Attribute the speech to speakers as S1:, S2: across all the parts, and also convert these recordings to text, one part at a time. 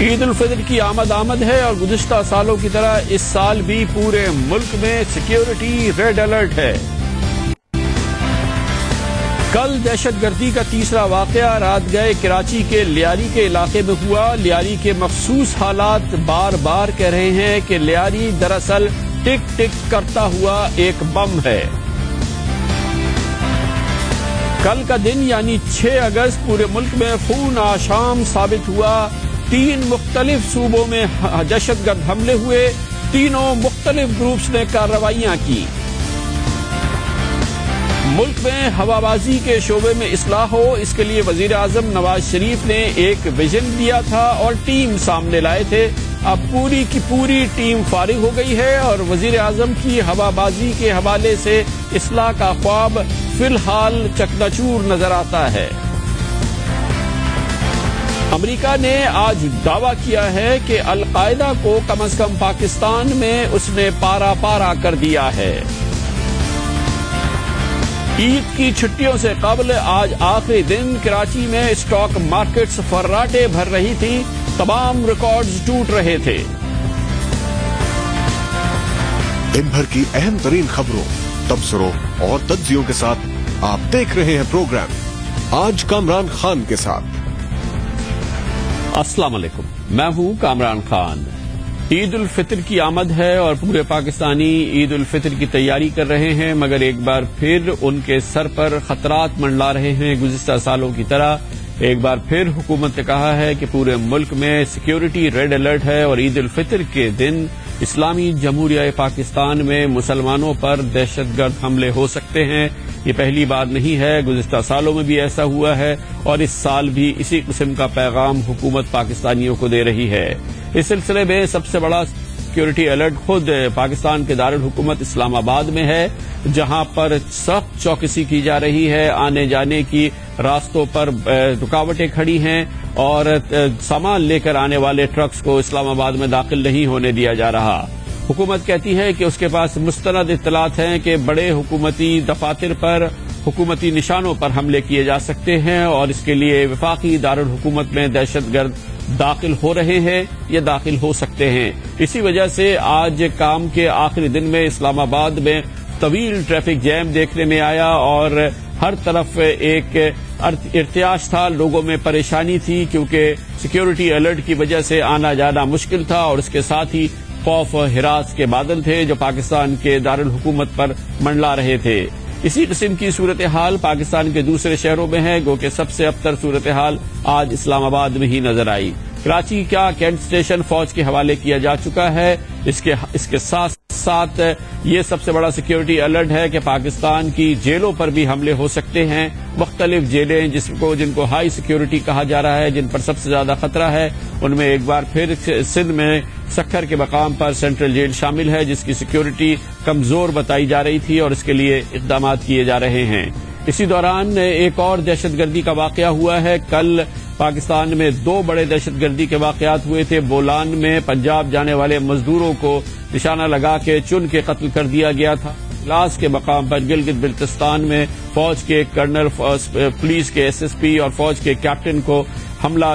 S1: عید الفطر کی آمد ہے اور گزشتہ سالوں کی طرح اس سال بھی پورے ملک میں سیکیورٹی ریڈ الرٹ ہے۔ کل دہشت گردی کا تیسرا واقعہ رات گئے کراچی کے لیاری کے علاقے میں ہوا۔ لیاری کے مخصوص حالات بار بار کہہ رہے ہیں کہ لیاری دراصل ٹک ٹک کرتا ہوا ایک بم ہے۔ کل کا دن یعنی 6 اگست پورے ملک میں خون آشام ثابت ہوا۔ 3 مختلف صوبوں میں دہشت گرد حملے ہوئے، تینوں مختلف گروپس نے کارروائیاں کی۔ ملک میں ہوابازی کے شعبے میں اصلاح ہو، اس کے لیے وزیر اعظم نواز شریف نے ایک ویژن دیا تھا اور ٹیم سامنے لائے تھے۔ اب پوری کی پوری ٹیم فارغ ہو گئی ہے اور وزیر اعظم کی ہوابازی کے حوالے سے اصلاح کا خواب فی الحال چکناچور نظر آتا ہے۔ امریکہ نے آج دعویٰ کیا ہے کہ القاعدہ کو کم از کم پاکستان میں اس نے پارا پارا کر دیا ہے۔ عید کی چھٹیوں سے قبل آج آخری دن کراچی میں اسٹاک مارکیٹس فراٹے بھر رہی تھی، تمام ریکارڈز ٹوٹ رہے تھے۔
S2: دن بھر کی اہم ترین خبروں، تبصروں اور تجزیوں کے ساتھ آپ دیکھ رہے ہیں پروگرام آج کامران خان کے ساتھ۔
S1: السلام علیکم، میں ہوں کامران خان۔ عید الفطر کی آمد ہے اور پورے پاکستانی عید الفطر کی تیاری کر رہے ہیں، مگر ایک بار پھر ان کے سر پر خطرات منڈلا رہے ہیں۔ گزشتہ سالوں کی طرح ایک بار پھر حکومت نے کہا ہے کہ پورے ملک میں سیکیورٹی ریڈ الرٹ ہے اور عید الفطر کے دن اسلامی جمہوریہ پاکستان میں مسلمانوں پر دہشت گرد حملے ہو سکتے ہیں۔ یہ پہلی بار نہیں ہے، گزشتہ سالوں میں بھی ایسا ہوا ہے اور اس سال بھی اسی قسم کا پیغام حکومت پاکستانیوں کو دے رہی ہے۔ اس سلسلے میں سب سے بڑا سیکیورٹی الرٹ خود پاکستان کے دارالحکومت اسلام آباد میں ہے، جہاں پر سخت چوکسی کی جا رہی ہے۔ آنے جانے کی راستوں پر رکاوٹیں کھڑی ہیں اور سامان لے کر آنے والے ٹرکس کو اسلام آباد میں داخل نہیں ہونے دیا جا رہا۔ حکومت کہتی ہے کہ اس کے پاس مستند اطلاعات ہیں کہ بڑے حکومتی دفاتر پر، حکومتی نشانوں پر حملے کیے جا سکتے ہیں اور اس کے لیے وفاقی دارالحکومت میں دہشت گرد داخل ہو رہے ہیں یا داخل ہو سکتے ہیں۔ اسی وجہ سے آج کام کے آخری دن میں اسلام آباد میں طویل ٹریفک جیم دیکھنے میں آیا اور ہر طرف ایک ارتعاش تھا، لوگوں میں پریشانی تھی کیونکہ سیکیورٹی الرٹ کی وجہ سے آنا جانا مشکل تھا اور اس کے ساتھ ہی خوف و ہراس کے بادل تھے جو پاکستان کے دارالحکومت پر منڈلا رہے تھے۔ اسی قسم کی صورتحال پاکستان کے دوسرے شہروں میں ہے، گو کہ سب سے ابتر صورتحال آج اسلام آباد میں ہی نظر آئی۔ کراچی کا کینٹ اسٹیشن فوج کے حوالے کیا جا چکا ہے۔ اس کے ساتھ ساتھ یہ سب سے بڑا سیکیورٹی الرٹ ہے کہ پاکستان کی جیلوں پر بھی حملے ہو سکتے ہیں۔ مختلف جیلیں جن کو ہائی سیکیورٹی کہا جا رہا ہے، جن پر سب سے زیادہ خطرہ ہے، ان میں ایک بار پھر سندھ میں سکھر کے مقام پر سینٹرل جیل شامل ہے، جس کی سیکیورٹی کمزور بتائی جا رہی تھی اور اس کے لیے اقدامات کیے جا رہے ہیں۔ اسی دوران ایک اور دہشت گردی کا واقعہ ہوا ہے۔ کل پاکستان میں 2 بڑے دہشت گردی کے واقعات ہوئے تھے۔ بولان میں پنجاب جانے والے مزدوروں کو نشانہ لگا کے چن کے قتل کر دیا گیا تھا۔ لاس کے مقام پر گلگت بلتستان میں فوج کے کرنل، پولیس کے SSP اور فوج کے کیپٹن کو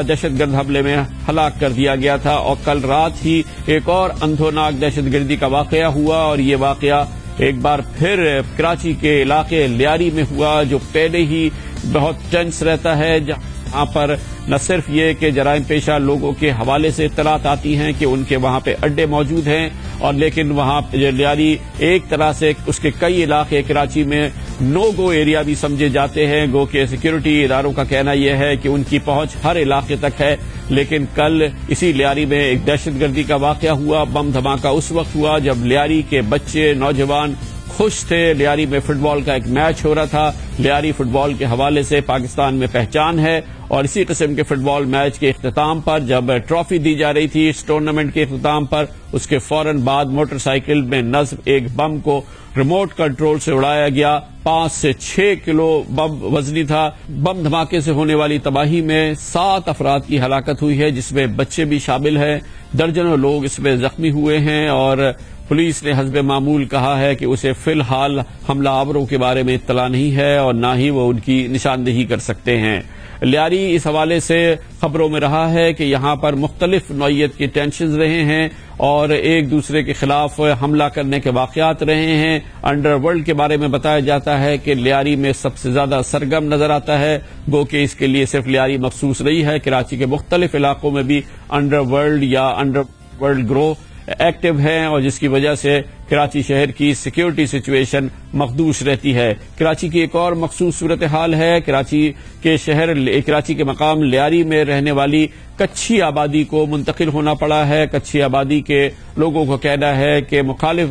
S1: دہشت گرد حملے میں ہلاک کر دیا گیا تھا۔ اور کل رات ہی ایک اور اندھوناک دہشت گردی کا واقعہ ہوا اور یہ واقعہ ایک بار پھر کراچی کے علاقے لیاری میں ہوا، جو پہلے ہی بہت ٹینس رہتا ہے، جہاں پر نہ صرف یہ کہ جرائم پیشہ لوگوں کے حوالے سے اطلاعات آتی ہیں کہ ان کے وہاں پہ اڈے موجود ہیں، اور لیکن وہاں لیاری ایک طرح سے اس کے کئی علاقے کراچی میں نو گو ایریا بھی سمجھے جاتے ہیں، گو کہ سیکیورٹی اداروں کا کہنا یہ ہے کہ ان کی پہنچ ہر علاقے تک ہے۔ لیکن کل اسی لیاری میں ایک دہشت گردی کا واقعہ ہوا۔ بم دھماکہ اس وقت ہوا جب لیاری کے بچے، نوجوان خوش تھے۔ لیاری میں فٹ بال کا ایک میچ ہو رہا تھا۔ لیاری فٹ بال کے حوالے سے پاکستان میں پہچان ہے اور اسی قسم کے فٹ بال میچ کے اختتام پر جب ٹرافی دی جا رہی تھی اس ٹورنامنٹ کے اختتام پر، اس کے فوراً بعد موٹر سائیکل میں نصب ایک بم کو ریموٹ کنٹرول سے اڑایا گیا۔ 5 سے 6 کلو بم وزنی تھا۔ بم دھماکے سے ہونے والی تباہی میں 7 افراد کی ہلاکت ہوئی ہے، جس میں بچے بھی شامل ہیں۔ درجنوں لوگ اس میں زخمی ہوئے ہیں اور پولیس نے حسب معمول کہا ہے کہ اسے فی الحال حملہ آوروں کے بارے میں اطلاع نہیں ہے اور نہ ہی وہ ان کی نشاندہی کر سکتے ہیں۔ لیاری اس حوالے سے خبروں میں رہا ہے کہ یہاں پر مختلف نوعیت کے ٹینشنز رہے ہیں اور ایک دوسرے کے خلاف حملہ کرنے کے واقعات رہے ہیں۔ انڈر ورلڈ کے بارے میں بتایا جاتا ہے کہ لیاری میں سب سے زیادہ سرگرم نظر آتا ہے، گو کہ اس کے لیے صرف لیاری مخصوص رہی ہے، کراچی کے مختلف علاقوں میں بھی انڈر ورلڈ یا انڈر ورلڈ گروہ ایکٹیو ہیں اور جس کی وجہ سے کراچی شہر کی سیکیورٹی سچویشن مخدوش رہتی ہے۔ کراچی کی ایک اور مخصوص صورتحال ہے، کراچی کے مقام لیاری میں رہنے والی کچھی آبادی کو منتقل ہونا پڑا ہے۔ کچھی آبادی کے لوگوں کو کہنا ہے کہ مخالف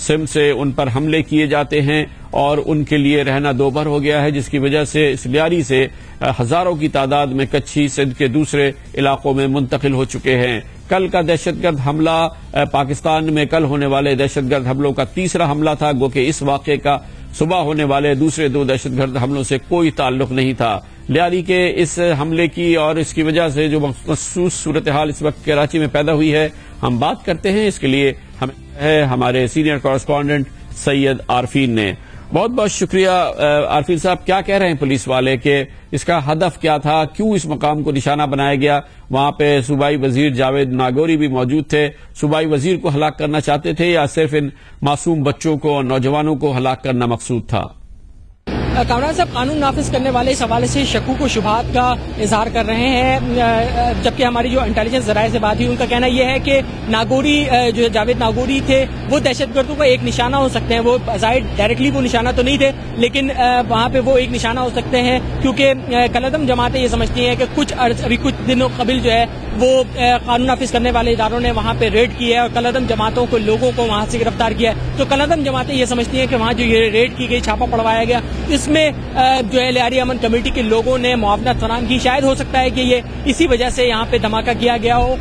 S1: سمت سے ان پر حملے کیے جاتے ہیں اور ان کے لیے رہنا دوبھر ہو گیا ہے، جس کی وجہ سے اس لیاری سے ہزاروں کی تعداد میں کچھی سندھ کے دوسرے علاقوں میں منتقل ہو چکے ہیں۔ کل کا دہشت گرد حملہ پاکستان میں کل ہونے والے دہشت گرد حملوں کا تیسرا حملہ تھا، گو کہ اس واقعے کا صبح ہونے والے دوسرے 2 دہشت گرد حملوں سے کوئی تعلق نہیں تھا۔ لیاری کے اس حملے کی اور اس کی وجہ سے جو مخصوص صورتحال اس وقت کراچی میں پیدا ہوئی ہے ہم بات کرتے ہیں، اس کے لیے ہمارے سینئر کورسپونڈنٹ سید عارفین نے۔ بہت بہت شکریہ عارفین صاحب، کیا کہہ رہے ہیں پولیس والے کہ اس کا ہدف کیا تھا، کیوں اس مقام کو نشانہ بنایا گیا؟ وہاں پہ صوبائی وزیر جاوید ناگوری بھی موجود تھے، صوبائی وزیر کو ہلاک کرنا چاہتے تھے یا صرف ان معصوم بچوں کو اور نوجوانوں کو ہلاک کرنا مقصود تھا؟
S3: کامران صاحب، قانون نافذ کرنے والے اس حوالے سے شکوک و شبہات کا اظہار کر رہے ہیں، جبکہ ہماری جو انٹیلیجنس ذرائع سے بات ہوئی ان کا کہنا یہ ہے کہ ناگوری جو جاوید ناگوری تھے وہ دہشت گردوں کا ایک نشانہ ہو سکتے ہیں۔ وہ ظاہر ڈائریکٹلی وہ نشانہ تو نہیں تھے، لیکن وہاں پہ وہ ایک نشانہ ہو سکتے ہیں کیونکہ کالعدم جماعتیں یہ سمجھتی ہیں کہ ابھی کچھ دنوں قبل جو ہے وہ قانون نافذ کرنے والے اداروں نے وہاں پہ ریڈ کی ہے اور کالعدم جماعتوں کو لوگوں کو وہاں سے گرفتار کیا ہے۔ تو کالعدم جماعتیں یہ سمجھتی ہیں کہ وہاں جو یہ ریڈ کی گئی، چھاپا پڑوایا گیا، اس میں جو ہے لیاری امن کمیٹی کے لوگوں نے معاونت فراہم کی۔ شاید ہو سکتا ہے کہ یہ اسی وجہ سے یہاں پہ دھماکہ کیا گیا ہو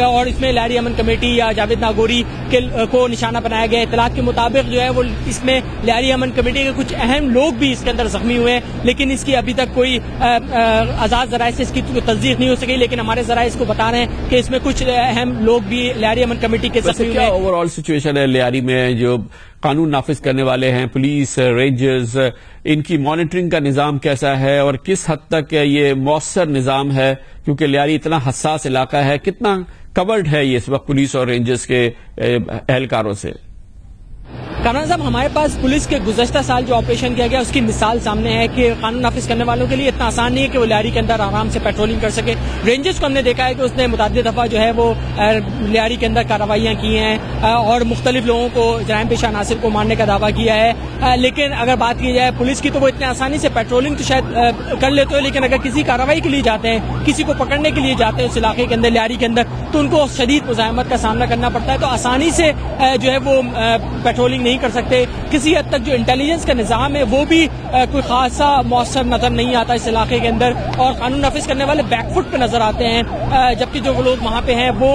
S3: اور اس میں لیاری امن کمیٹی یا جاوید ناگوری کو نشانہ بنایا گیا۔ اطلاعات کے مطابق جو ہے وہ اس میں لیاری امن کمیٹی کے کچھ اہم لوگ بھی اس کے اندر زخمی ہوئے ہیں، لیکن اس کی ابھی تک کوئی آزاد ذرائع سے اس کی تصدیق نہیں ہو سکی، لیکن ہمارے ذرائع اس کو بتا رہے ہیں کہ اس میں کچھ اہم لوگ بھی لیاری امن کمیٹی کے زخمی ہوئے ہیں۔
S1: اوور آل سچویشن ہے لیاری میں، جو قانون نافذ کرنے والے ہیں پولیس، رینجرز، ان کی مانیٹرنگ کا نظام کیسا ہے اور کس حد تک یہ مؤثر نظام ہے؟ کیونکہ لیاری اتنا حساس علاقہ ہے، کتنا کورڈ ہے یہ اس وقت پولیس اور رینجرز کے اہلکاروں سے؟
S3: کامران صاحب، ہمارے پاس پولیس کے گزشتہ سال جو آپریشن کیا گیا اس کی مثال سامنے ہے کہ قانون نافذ کرنے والوں کے لیے اتنا آسان نہیں ہے کہ وہ لیاری کے اندر آرام سے پیٹرولنگ کر سکے۔ رینجرز کو ہم نے دیکھا ہے کہ اس نے متعدد دفعہ جو ہے وہ لیاری کے اندر کارروائیاں کی ہیں اور مختلف لوگوں کو جرائم پیشہ عناصر کو مارنے کا دعویٰ کیا ہے، لیکن اگر بات کی جائے پولیس کی تو وہ اتنے آسانی سے پیٹرولنگ تو شاید کر لیتے ہو، لیکن اگر کسی کارروائی کے لیے جاتے ہیں، کسی کو پکڑنے کے لیے جاتے ہیں اس علاقے کے اندر، لیاری کے اندر، تو ان کو شدید مزاحمت کا سامنا کرنا پڑتا ہے، تو آسانی سے جو ہے وہ پیٹرولنگ نہیں کر سکتے۔ کسی حد تک جو انٹیلیجنس کا نظام ہے وہ بھی کوئی خاصا مؤثر نظر نہیں آتا اس علاقے کے اندر، اور قانون نافذ کرنے والے بیک فٹ پہ نظر آتے ہیں، جبکہ جو لوگ وہاں پہ ہیں وہ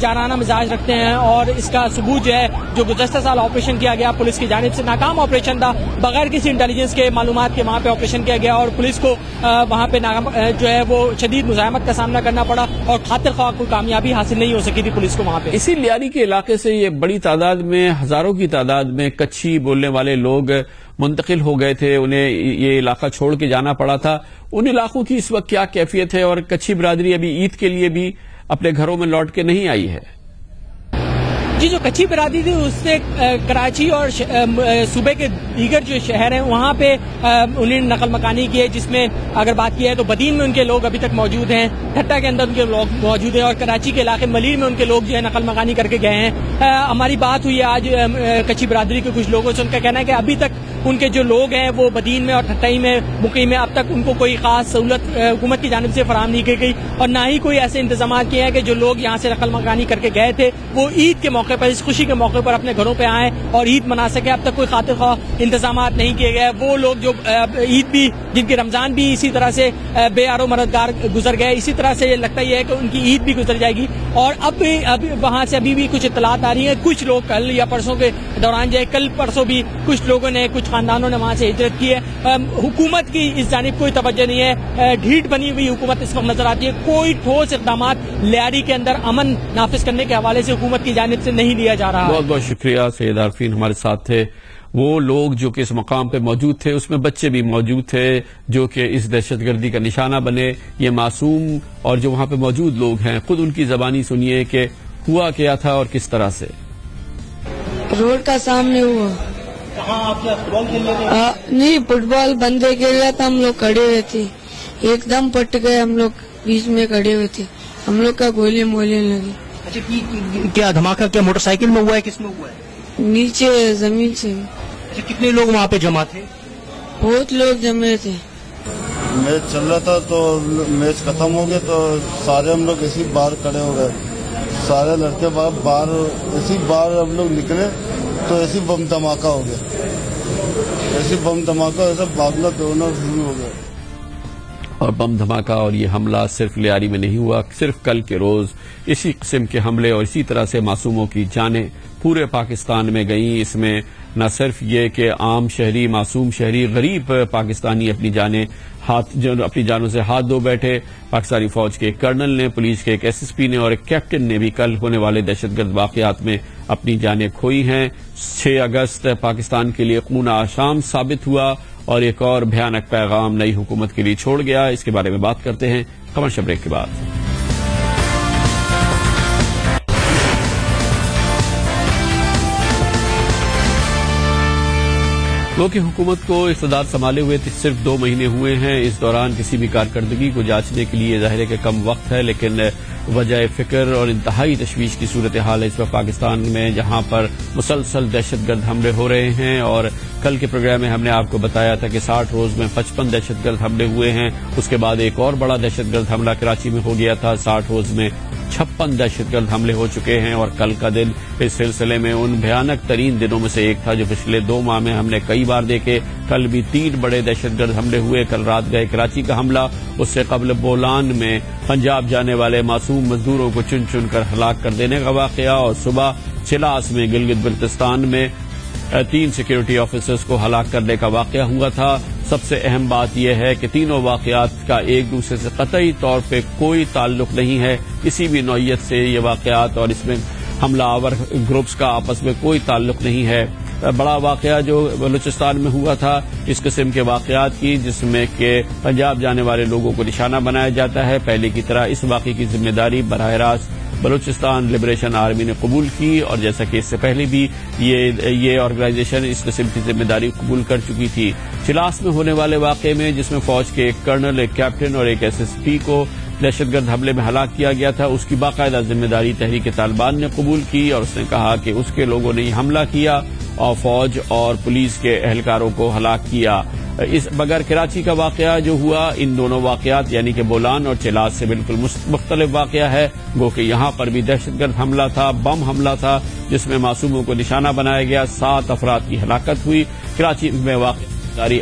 S3: جارحانہ مزاج رکھتے ہیں، اور اس کا ثبوت جو ہے جو گزشتہ سال آپریشن کیا گیا پولیس کی جانب سے، ناکام آپریشن تھا، بغیر کسی انٹیلیجنس کے معلومات کے وہاں پہ آپریشن کیا گیا اور پولیس کو وہاں پہ جو ہے وہ شدید مزاحمت کا سامنا کرنا پڑا اور خاطر خواہ کوئی کامیابی حاصل نہیں ہو سکی تھی پولیس کو وہاں پہ۔
S1: اسی لیاری کے علاقے سے یہ بڑی تعداد میں، ہزاروں کی تعداد میں کچھی بولنے والے لوگ منتقل ہو گئے تھے، انہیں یہ علاقہ چھوڑ کے جانا پڑا تھا۔ ان علاقوں کی اس وقت کیا کیفیت ہے اور کچھی برادری ابھی عید کے لیے بھی اپنے گھروں میں لوٹ کے نہیں آئی ہے؟
S3: جی، جو کچھی برادری تھی اس سے کراچی اور صوبے کے دیگر جو شہر ہیں وہاں پہ انہیں نقل مکانی کی ہے، جس میں اگر بات کی ہے تو بدین میں ان کے لوگ ابھی تک موجود ہیں، ٹھٹا کے اندر ان کے لوگ موجود ہیں، اور کراچی کے علاقے ملیر میں ان کے لوگ جو ہے نقل مکانی کر کے گئے ہیں۔ ہماری بات ہوئی ہے آج کچھی برادری کے کچھ لوگوں سے، ان کا کہنا ہے کہ ابھی تک ان کے جو لوگ ہیں وہ بدین میں اور ٹھٹائی میں مقیم ہیں، اب تک ان کو کوئی خاص سہولت حکومت کی جانب سے فراہم نہیں کی گئی، اور نہ ہی کوئی ایسے انتظامات کیے ہیں کہ جو لوگ یہاں سے نقل مکانی کر کے گئے تھے وہ عید کے موقع پر، اس خوشی کے موقع پر اپنے گھروں پہ آئیں اور عید منا سکیں۔ اب تک کوئی خاطر خواہ انتظامات نہیں کیے گئے۔ وہ لوگ جو عید بھی، جن کے رمضان بھی اسی طرح سے بے آر و مددگار گزر گئے، اسی طرح سے یہ لگتا ہی ہے کہ ان کی عید بھی گزر جائے گی۔ اور اب وہاں سے ابھی بھی کچھ اطلاعات آ رہی ہیں. کچھ لوگ کل یا پرسوں کے دوران جو ہے کل پرسوں بھی کچھ لوگوں نے کچھ خاندانوں نے وہاں سے ہجرت کی ہے. حکومت کی اس جانب کوئی توجہ نہیں ہے. ڈھیٹ بنی ہوئی حکومت اس وقت نظر آتی ہے. کوئی ٹھوس اقدامات لیاری کے اندر امن نافذ کرنے کے حوالے سے حکومت کی جانب سے نہیں لیا جا رہا.
S1: بہت بہت شکریہ سید عارفین ہمارے ساتھ تھے. وہ لوگ جو کہ اس مقام پہ موجود تھے اس میں بچے بھی موجود تھے جو کہ اس دہشت گردی کا نشانہ بنے. یہ معصوم اور جو وہاں پہ موجود لوگ ہیں خود ان کی زبانی سنیے کہ ہوا کیا تھا اور کس طرح سے.
S4: روڈ کا سامنے ہوا.
S3: کہاں آپ کیا فٹ بال کھیل رہے تھے؟
S4: نہیں، فٹ بال بند کھیل رہا تھا. ہم لوگ کھڑے ہوئے تھے، ایک دم پٹ گئے. ہم لوگ بیچ میں کھڑے ہوئے تھے. ہم لوگ کا گولی مولنے لگی.
S3: اچھا، کیا دھماکہ کیا موٹر سائیکل میں ہوا ہے، کس میں ہوا ہے؟
S4: نیچے زمین سے.
S3: اچھا، کتنے لوگ وہاں پہ جمع تھے؟
S4: بہت لوگ جمے تھے.
S5: میچ چل رہا تھا تو میچ ختم ہو گیا تو سارے ہم لوگ اسی باہر کھڑے ہو گئے. سارے لڑکے باہر اسی باہر ہم لوگ نکلے تو ایسی بم دھماکہ ہو گیا. ایسی بم دھماکہ ایسا بھاگنا دوڑنا شروع ہو گیا.
S1: اور بم دھماکہ اور یہ حملہ صرف لیاری میں نہیں ہوا. صرف کل کے روز اسی قسم کے حملے اور اسی طرح سے معصوموں کی جانیں پورے پاکستان میں گئیں. اس میں نہ صرف یہ کہ عام شہری، معصوم شہری، غریب پاکستانی اپنی جانوں سے ہاتھ دھو بیٹھے. پاکستانی فوج کے ایک کرنل نے، پولیس کے ایک SSP نے اور ایک کیپٹن نے بھی کل ہونے والے دہشت گرد واقعات میں اپنی جانیں کھوئی ہیں. 6 اگست پاکستان کے لیے خون آشام ثابت ہوا اور ایک اور بھیانک پیغام نئی حکومت کے لیے چھوڑ گیا. اس کے بارے میں بات کرتے ہیں کمرشل بریک کے بعد. وہ کہ حکومت کو اقتدار سنبھالے ہوئے صرف 2 مہینے ہوئے ہیں. اس دوران کسی بھی کارکردگی کو جانچنے کے لیے ظاہر ہے کہ کم وقت ہے، لیکن وجہ فکر اور انتہائی تشویش کی صورتحال ہے اس وقت پاکستان میں، جہاں پر مسلسل دہشت گرد حملے ہو رہے ہیں. اور کل کے پروگرام میں ہم نے آپ کو بتایا تھا کہ 60 روز میں 55 دہشت گرد حملے ہوئے ہیں. اس کے بعد ایک اور بڑا دہشت گرد حملہ کراچی میں ہو گیا تھا. 60 روز میں 56 دہشت گرد حملے ہو چکے ہیں. اور کل کا دن اس سلسلے میں ان بھیانک ترین دنوں میں سے ایک تھا جو پچھلے 2 ماہ میں ہم نے کئی بار دیکھے. کل بھی 3 بڑے دہشت گرد حملے ہوئے. کل رات گئے کراچی کا حملہ، اس سے قبل بولان میں پنجاب جانے والے معصوم مزدوروں کو چن چن کر ہلاک کر دینے کا واقعہ، اور صبح چلاس میں گلگت بلتستان میں 3 سیکیورٹی آفیسرز کو ہلاک کرنے کا واقعہ ہوا تھا. سب سے اہم بات یہ ہے کہ تینوں واقعات کا ایک دوسرے سے قطعی طور پہ کوئی تعلق نہیں ہے کسی بھی نوعیت سے. یہ واقعات اور اس میں حملہ آور گروپس کا آپس میں کوئی تعلق نہیں ہے. بڑا واقعہ جو بلوچستان میں ہوا تھا اس قسم کے واقعات کی جس میں کہ پنجاب جانے والے لوگوں کو نشانہ بنایا جاتا ہے، پہلے کی طرح اس واقعے کی ذمہ داری براہ راست بلوچستان لبریشن آرمی نے قبول کی. اور جیسا کہ اس سے پہلے بھی یہ آرگنائزیشن اس قسم کی ذمہ داری قبول کر چکی تھی. چلاس میں ہونے والے واقعے میں جس میں فوج کے ایک کرنل، ایک کیپٹن اور ایک SSP کو دہشت گرد حملے میں ہلاک کیا گیا تھا، اس کی باقاعدہ ذمہ داری تحریک طالبان نے قبول کی. اور اس نے کہا کہ اس کے لوگوں نے یہ حملہ کیا اور فوج اور پولیس کے اہلکاروں کو ہلاک کیا. مگر کراچی کا واقعہ جو ہوا، ان دونوں واقعات یعنی کہ بولان اور چلاس سے بالکل مختلف واقعہ ہے. گو کہ یہاں پر بھی دہشت گرد حملہ تھا، بم حملہ تھا جس میں معصوموں کو نشانہ بنایا گیا. 7 افراد کی ہلاکت ہوئی. کراچی میں واقعہ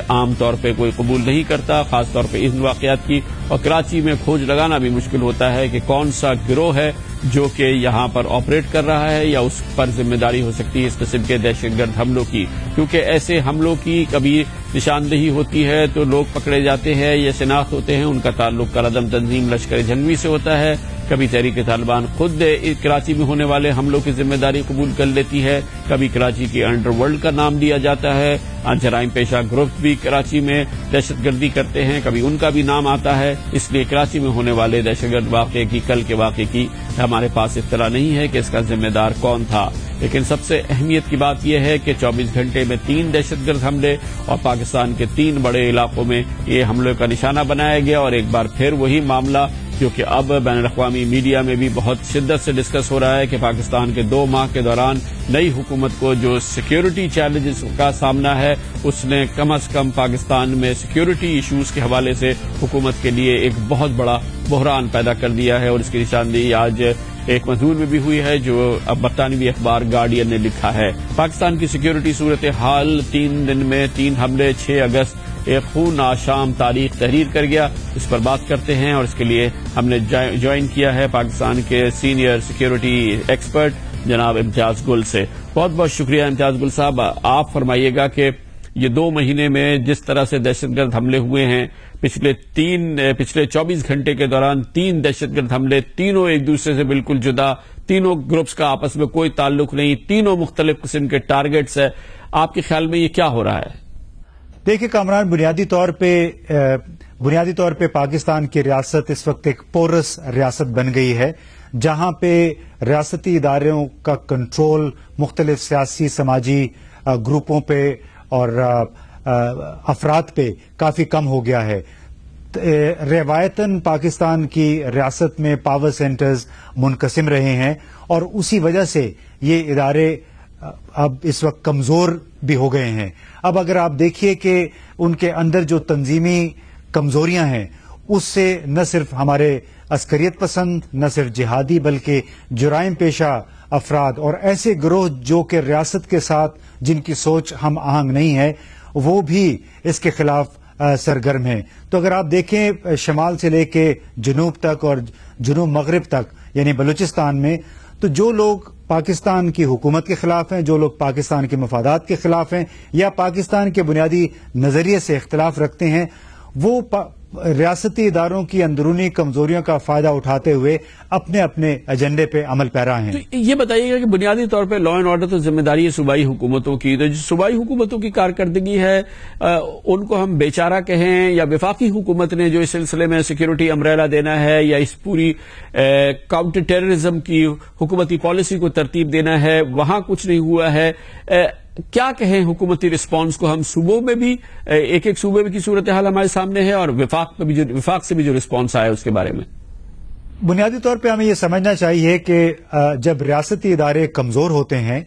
S1: عام طور پہ کوئی قبول نہیں کرتا، خاص طور پہ ان واقعات کی. اور کراچی میں کھوج لگانا بھی مشکل ہوتا ہے کہ کون سا گروہ ہے جو کہ یہاں پر آپریٹ کر رہا ہے یا اس پر ذمہ داری ہو سکتی ہے اس قسم کے دہشت گرد حملوں کی. کیونکہ ایسے حملوں کی کبھی نشاندہی ہوتی ہے تو لوگ پکڑے جاتے ہیں یا شناخت ہوتے ہیں، ان کا تعلق کالعدم تنظیم لشکر جنگوی سے ہوتا ہے. کبھی تحریک طالبان خود کراچی میں ہونے والے حملوں کی ذمہ داری قبول کر لیتی ہے. کبھی کراچی کی انڈر ورلڈ کا نام دیا جاتا ہے. جرائم پیشہ گروپ بھی کراچی میں دہشت گردی کرتے ہیں، کبھی ان کا بھی نام آتا ہے. اس لیے کراچی میں ہونے والے دہشت گرد واقعے کی، کل کے واقعے کی ہمارے پاس اطلاع نہیں ہے کہ اس کا ذمہ دار کون تھا. لیکن سب سے اہمیت کی بات یہ ہے کہ 24 گھنٹے میں 3 دہشت گرد حملے اور پاکستان کے 3 بڑے علاقوں میں یہ حملوں کا نشانہ بنایا گیا. اور ایک بار پھر وہی معاملہ جو کہ اب بین الاقوامی میڈیا میں بھی بہت شدت سے ڈسکس ہو رہا ہے کہ پاکستان کے 2 ماہ کے دوران نئی حکومت کو جو سیکیورٹی چیلنجز کا سامنا ہے اس نے کم از کم پاکستان میں سیکیورٹی ایشوز کے حوالے سے حکومت کے لیے ایک بہت بڑا بحران پیدا کر دیا ہے. اور اس کی نشاندہی آج ایک مضمون میں بھی ہوئی ہے جو اب برطانوی اخبار گارڈین نے لکھا ہے. پاکستان کی سیکیورٹی صورتحال 3 دن میں 3 حملے، 6 اگست ایک خون آشام تاریخ تحریر کر گیا. اس پر بات کرتے ہیں اور اس کے لیے ہم نے جوائن کیا ہے پاکستان کے سینئر سیکیورٹی ایکسپرٹ جناب امتیاز گل سے. بہت بہت شکریہ امتیاز گل صاحب. آپ فرمائیے گا کہ یہ 2 مہینے میں جس طرح سے دہشت گرد حملے ہوئے ہیں، پچھلے 24 گھنٹے کے دوران 3 دہشت گرد حملے، تینوں ایک دوسرے سے بالکل جدا، تینوں گروپس کا آپس میں کوئی تعلق نہیں، تینوں مختلف قسم کے ٹارگٹس ہیں. آپ کے خیال میں یہ کیا ہو رہا ہے؟
S6: دیکھیں کامران، بنیادی طور پہ پاکستان کی ریاست اس وقت ایک پورس ریاست بن گئی ہے، جہاں پہ ریاستی اداروں کا کنٹرول مختلف سیاسی سماجی گروپوں پہ اور افراد پہ کافی کم ہو گیا ہے. روایتاً پاکستان کی ریاست میں پاور سینٹرز منقسم رہے ہیں اور اسی وجہ سے یہ ادارے اب اس وقت کمزور بھی ہو گئے ہیں. اب اگر آپ دیکھیے کہ ان کے اندر جو تنظیمی کمزوریاں ہیں، اس سے نہ صرف ہمارے عسکریت پسند، نہ صرف جہادی، بلکہ جرائم پیشہ افراد اور ایسے گروہ جو کہ ریاست کے ساتھ جن کی سوچ ہم آہنگ نہیں ہے، وہ بھی اس کے خلاف سرگرم ہیں. تو اگر آپ دیکھیں شمال سے لے کے جنوب تک اور جنوب مغرب تک یعنی بلوچستان میں، تو جو لوگ پاکستان کی حکومت کے خلاف ہیں، جو لوگ پاکستان کے مفادات کے خلاف ہیں یا پاکستان کے بنیادی نظریے سے اختلاف رکھتے ہیں، وہ ریاستی اداروں کی اندرونی کمزوریوں کا فائدہ اٹھاتے ہوئے اپنے اپنے ایجنڈے پہ عمل پیرا ہیں.
S1: تو یہ بتائیے گا کہ بنیادی طور پہ لا اینڈ آرڈر تو ذمہ داری ہے صوبائی حکومتوں کی، تو جو صوبائی حکومتوں کی کارکردگی ہے ان کو ہم بے چارہ کہیں، یا وفاقی حکومت نے جو اس سلسلے میں سیکیورٹی امبریلا دینا ہے یا اس پوری کاؤنٹر ٹیررزم کی حکومتی پالیسی کو ترتیب دینا ہے، وہاں کچھ نہیں ہوا ہے. کیا کہیں حکومتی رسپانس کو؟ ہم صوبوں میں بھی ایک صوبے کی صورتحال ہمارے سامنے ہے اور وفاق سے بھی جو رسپانس آیا اس کے بارے میں.
S6: بنیادی طور پہ ہمیں یہ سمجھنا چاہیے کہ جب ریاستی ادارے کمزور ہوتے ہیں،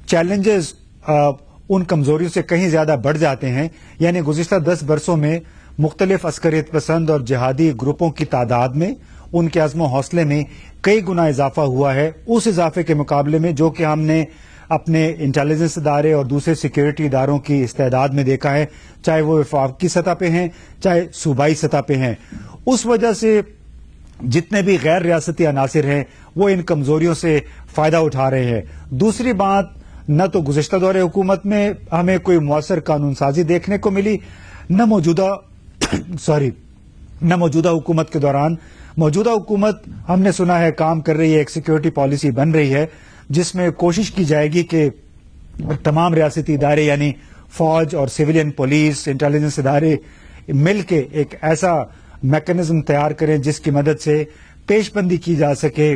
S6: چیلنجز ان کمزوریوں سے کہیں زیادہ بڑھ جاتے ہیں. یعنی گزشتہ 10 برسوں میں مختلف عسکریت پسند اور جہادی گروپوں کی تعداد میں، ان کے عزم و حوصلے میں کئی گنا اضافہ ہوا ہے. اس اضافے کے مقابلے میں جو کہ ہم نے اپنے انٹیلیجنس ادارے اور دوسرے سیکیورٹی اداروں کی استعداد میں دیکھا ہے، چاہے وہ وفاقی سطح پہ ہیں چاہے صوبائی سطح پہ ہیں، اس وجہ سے جتنے بھی غیر ریاستی عناصر ہیں وہ ان کمزوریوں سے فائدہ اٹھا رہے ہیں. دوسری بات، نہ تو گزشتہ دور حکومت میں ہمیں کوئی مؤثر قانون سازی دیکھنے کو ملی، نہ موجودہ حکومت کے دوران. موجودہ حکومت ہم نے سنا ہے کام کر رہی ہے، ایک سیکیورٹی پالیسی بن رہی ہے جس میں کوشش کی جائے گی کہ تمام ریاستی ادارے یعنی فوج اور سویلین پولیس، انٹیلیجنس ادارے مل کے ایک ایسا میکنزم تیار کریں جس کی مدد سے پیش بندی کی جا سکے،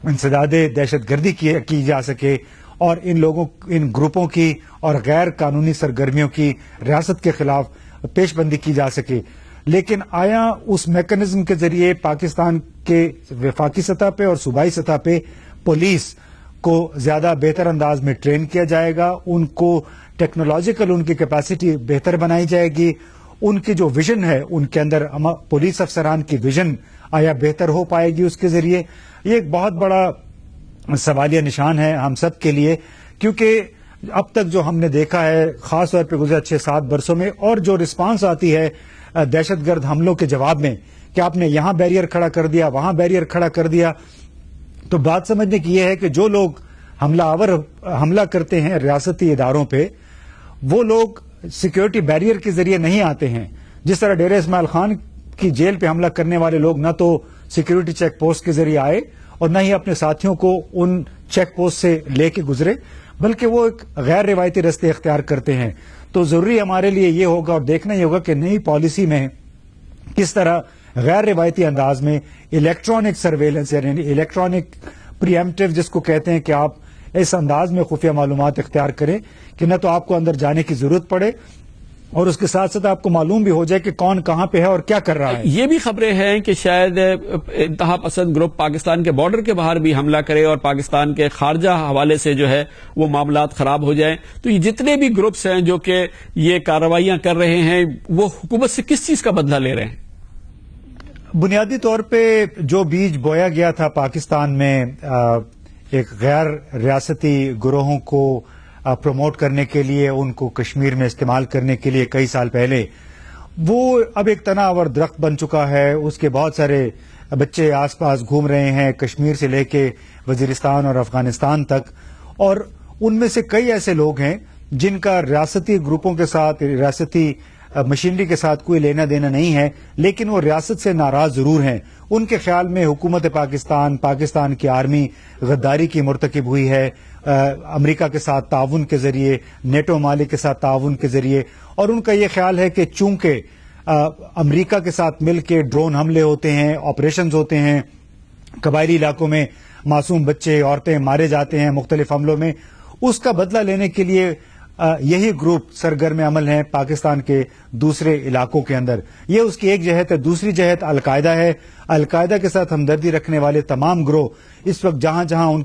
S6: انسداد دہشت گردی کی جا سکے اور ان گروپوں کی اور غیر قانونی سرگرمیوں کی ریاست کے خلاف پیش بندی کی جا سکے. لیکن آیا اس میکنزم کے ذریعے پاکستان کے وفاقی سطح پہ اور صوبائی سطح پہ پولیس کو زیادہ بہتر انداز میں ٹرین کیا جائے گا، ان کو ٹیکنالوجیکل ان کی کیپیسٹی بہتر بنائی جائے گی، ان کی جو ویژن ہے ان کے اندر پولیس افسران کی ویژن آیا بہتر ہو پائے گی اس کے ذریعے؟ یہ ایک بہت بڑا سوالیہ نشان ہے ہم سب کے لیے، کیونکہ اب تک جو ہم نے دیکھا ہے خاص طور پہ گزشتہ 6-7 برسوں میں، اور جو رسپانس آتی ہے دہشت گرد حملوں کے جواب میں کہ آپ نے یہاں بیریئر کھڑا کر دیا، وہاں بیریئر کھڑا کر دیا، تو بات سمجھنے کی یہ ہے کہ جو لوگ حملہ کرتے ہیں ریاستی اداروں پہ، وہ لوگ سیکیورٹی بیریئر کے ذریعے نہیں آتے ہیں. جس طرح ڈیرہ اسماعیل خان کی جیل پہ حملہ کرنے والے لوگ نہ تو سیکیورٹی چیک پوسٹ کے ذریعے آئے اور نہ ہی اپنے ساتھیوں کو ان چیک پوسٹ سے لے کے گزرے، بلکہ وہ ایک غیر روایتی رستے اختیار کرتے ہیں. تو ضروری ہمارے لیے یہ ہوگا اور دیکھنا یہ ہوگا کہ نئی پالیسی میں کس طرح غیر روایتی انداز میں الیکٹرانک سرویلنس یعنی الیکٹرانک پری ایمپٹیو جس کو کہتے ہیں کہ آپ اس انداز میں خفیہ معلومات اختیار کریں کہ نہ تو آپ کو اندر جانے کی ضرورت پڑے اور اس کے ساتھ ساتھ آپ کو معلوم بھی ہو جائے کہ کون کہاں پہ ہے اور کیا کر رہا ہے.
S1: یہ بھی خبریں ہیں کہ شاید انتہا پسند گروپ پاکستان کے بارڈر کے باہر بھی حملہ کرے اور پاکستان کے خارجہ حوالے سے جو ہے وہ معاملات خراب ہو جائیں. تو یہ جتنے بھی گروپس ہیں جو کہ یہ کارروائیاں کر رہے ہیں وہ حکومت سے کس چیز کا بدلہ لے رہے ہیں؟
S6: بنیادی طور پہ جو بیج بویا گیا تھا پاکستان میں ایک غیر ریاستی گروہوں کو پروموٹ کرنے کے لیے، ان کو کشمیر میں استعمال کرنے کے لیے کئی سال پہلے، وہ اب ایک تناور درخت بن چکا ہے. اس کے بہت سارے بچے آس پاس گھوم رہے ہیں، کشمیر سے لے کے وزیرستان اور افغانستان تک، اور ان میں سے کئی ایسے لوگ ہیں جن کا ریاستی گروپوں کے ساتھ، ریاستی مشینری کے ساتھ کوئی لینا دینا نہیں ہے، لیکن وہ ریاست سے ناراض ضرور ہیں. ان کے خیال میں حکومت پاکستان کی آرمی غداری کی مرتکب ہوئی ہے، امریکہ کے ساتھ تعاون کے ذریعے، نیٹو ممالک کے ساتھ تعاون کے ذریعے، اور ان کا یہ خیال ہے کہ چونکہ امریکہ کے ساتھ مل کے ڈرون حملے ہوتے ہیں، آپریشنز ہوتے ہیں، قبائلی علاقوں میں معصوم بچے عورتیں مارے جاتے ہیں مختلف حملوں میں، اس کا بدلہ لینے کے لیے یہی گروپ سرگرم عمل ہیں پاکستان کے دوسرے علاقوں کے اندر. یہ اس کی ایک جہت ہے. دوسری جہت القاعدہ ہے. القاعدہ کے ساتھ ہمدردی رکھنے والے تمام گروہ اس وقت جہاں جہاں ان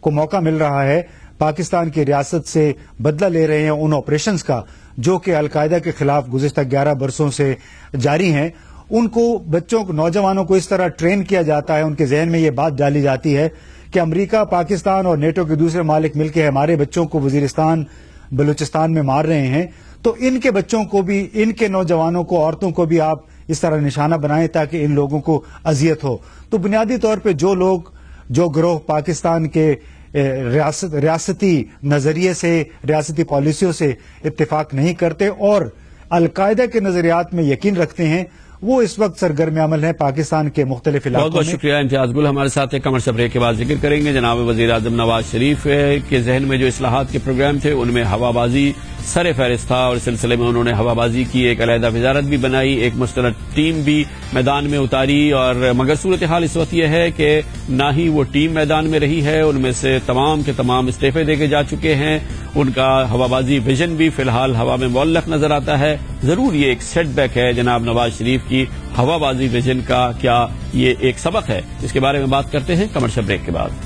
S6: کو موقع مل رہا ہے پاکستان کی ریاست سے بدلہ لے رہے ہیں ان آپریشنز کا جو کہ القاعدہ کے خلاف گزشتہ 11 برسوں سے جاری ہیں. ان کو بچوں کو، نوجوانوں کو اس طرح ٹرین کیا جاتا ہے، ان کے ذہن میں یہ بات ڈالی جاتی ہے کہ امریکہ، پاکستان اور نیٹو کے دوسرے ممالک مل کے ہمارے بچوں کو وزیرستان، بلوچستان میں مار رہے ہیں، تو ان کے بچوں کو بھی، ان کے نوجوانوں کو، عورتوں کو بھی آپ اس طرح نشانہ بنائیں تاکہ ان لوگوں کو اذیت ہو. تو بنیادی طور پہ جو گروہ پاکستان کے ریاستی نظریے سے، ریاستی پالیسیوں سے اتفاق نہیں کرتے اور القاعدہ کے نظریات میں یقین رکھتے ہیں، وہ اس وقت سرگرم عمل ہے پاکستان کے مختلف علاقوں میں.
S1: بہت بہت شکریہ امتیاز گل. ہمارے ساتھ ایک کمرشل بریک کے بعد ذکر کریں گے جناب وزیر اعظم نواز شریف کے ذہن میں جو اصلاحات کے پروگرام تھے ان میں ہوا بازی سر فہرست تھا، اور اس سلسلے میں انہوں نے ہوا بازی کی ایک علیحدہ وزارت بھی بنائی، ایک مشترک ٹیم بھی میدان میں اتاری، اور مگر صورتحال اس وقت یہ ہے کہ نہ ہی وہ ٹیم میدان میں رہی ہے، ان میں سے تمام کے تمام استعفے دے کے جا چکے ہیں. ان کا ہوا بازی ویژن بھی فی الحال ہوا میں معلق نظر آتا ہے. ضرور یہ ایک سیٹ بیک ہے جناب نواز شریف کی ہوا بازی ویژن کا، کیا یہ ایک سبق ہے؟ اس کے بارے میں بات کرتے ہیں کمرشل بریک کے بعد.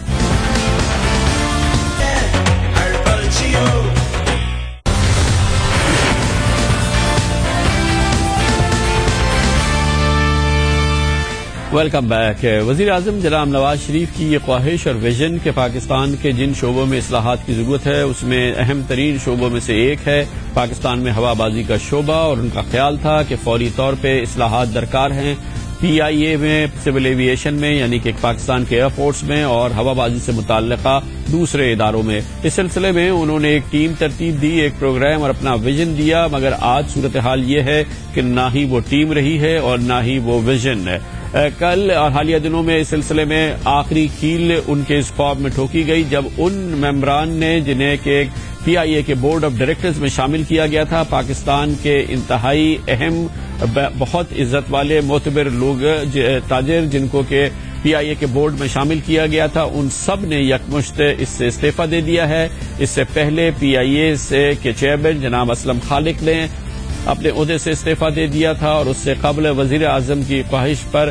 S1: Welcome back. وزیر اعظم جناب نواز شریف کی یہ خواہش اور ویژن کہ پاکستان کے جن شعبوں میں اصلاحات کی ضرورت ہے اس میں اہم ترین شعبوں میں سے ایک ہے پاکستان میں ہوا بازی کا شعبہ، اور ان کا خیال تھا کہ فوری طور پہ اصلاحات درکار ہیں PIA میں، سول ایویشن میں، یعنی کہ پاکستان کے ایئر فورس میں، اور ہوا بازی سے متعلقہ دوسرے اداروں میں. اس سلسلے میں انہوں نے ایک ٹیم ترتیب دی، ایک پروگرام اور اپنا ویژن دیا، مگر آج صورتحال یہ ہے کہ نہ ہی وہ ٹیم رہی ہے اور نہ ہی وہ ویژن ہے. کل اور حالیہ دنوں میں اس سلسلے میں آخری کیل ان کے اس خواب میں ٹھوکی گئی جب ان ممبران نے جنہیں کہ PIA کے بورڈ آف ڈائریکٹرز میں شامل کیا گیا تھا، پاکستان کے انتہائی اہم، بہت عزت والے معتبر لوگ، تاجر، جن کو کہ PIA کے بورڈ میں شامل کیا گیا تھا، ان سب نے یکمشت اس سے استعفیٰ دے دیا ہے. اس سے پہلے PIA کے چیئرمین جناب اسلم خالق نے اپنے عہدے سے استعفیٰ دے دیا تھا، اور اس سے قبل وزیر اعظم کی خواہش پر